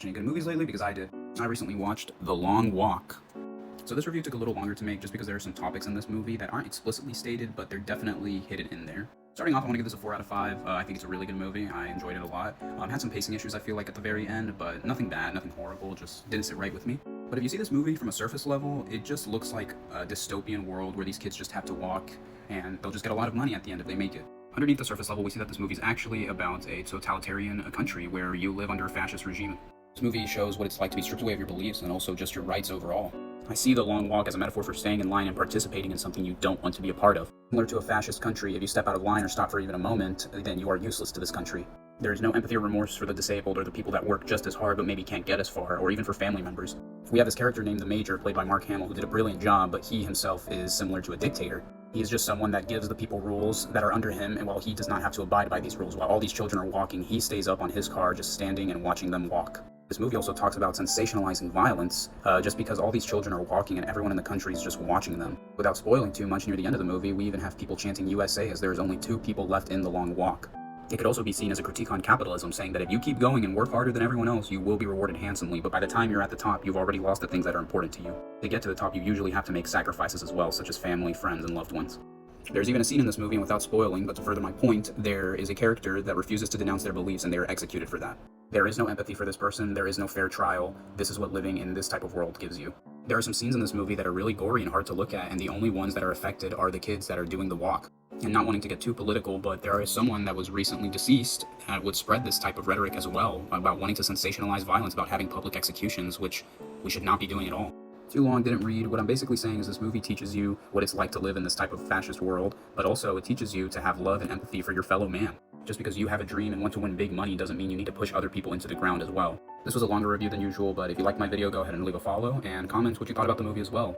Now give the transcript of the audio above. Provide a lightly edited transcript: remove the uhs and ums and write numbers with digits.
Any good movies lately? Because I did. I recently watched The Long Walk. So this review took a little longer to make just because there are some topics in this movie that aren't explicitly stated, but they're definitely hidden in there. Starting off, I want to give this a 4 out of 5. I think it's a really good movie. I enjoyed it a lot. Had some pacing issues, I feel like, at the very end, but nothing bad, nothing horrible, just didn't sit right with me. But if you see this movie from a surface level, it just looks like a dystopian world where these kids just have to walk, and they'll just get a lot of money at the end if they make it. Underneath the surface level, we see that this movie is actually about a totalitarian country where you live under a fascist regime. This movie shows what it's like to be stripped away of your beliefs and also just your rights overall. I see The Long Walk as a metaphor for staying in line and participating in something you don't want to be a part of. Similar to a fascist country, if you step out of line or stop for even a moment, then you are useless to this country. There is no empathy or remorse for the disabled or the people that work just as hard but maybe can't get as far, or even for family members. We have this character named the Major, played by Mark Hamill, who did a brilliant job, but he himself is similar to a dictator. He is just someone that gives the people rules that are under him, and while he does not have to abide by these rules, while all these children are walking, he stays up on his car just standing and watching them walk. This movie also talks about sensationalizing violence, just because all these children are walking and everyone in the country is just watching them. Without spoiling too much, near the end of the movie, we even have people chanting USA as there is only 2 people left in the long walk. It could also be seen as a critique on capitalism, saying that if you keep going and work harder than everyone else, you will be rewarded handsomely, but by the time you're at the top, you've already lost the things that are important to you. To get to the top, you usually have to make sacrifices as well, such as family, friends, and loved ones. There's even a scene in this movie, and without spoiling, but to further my point, there is a character that refuses to denounce their beliefs and they are executed for that. There is no empathy for this person, there is no fair trial. This is what living in this type of world gives you. There are some scenes in this movie that are really gory and hard to look at, and the only ones that are affected are the kids that are doing the walk. And not wanting to get too political, but there is someone that was recently deceased that would spread this type of rhetoric as well, about wanting to sensationalize violence, about having public executions, which we should not be doing at all. Too long, didn't read. What I'm basically saying is this movie teaches you what it's like to live in this type of fascist world, but also it teaches you to have love and empathy for your fellow man. Just because you have a dream and want to win big money doesn't mean you need to push other people into the ground as well. This was a longer review than usual, but if you liked my video, go ahead and leave a follow and comment what you thought about the movie as well.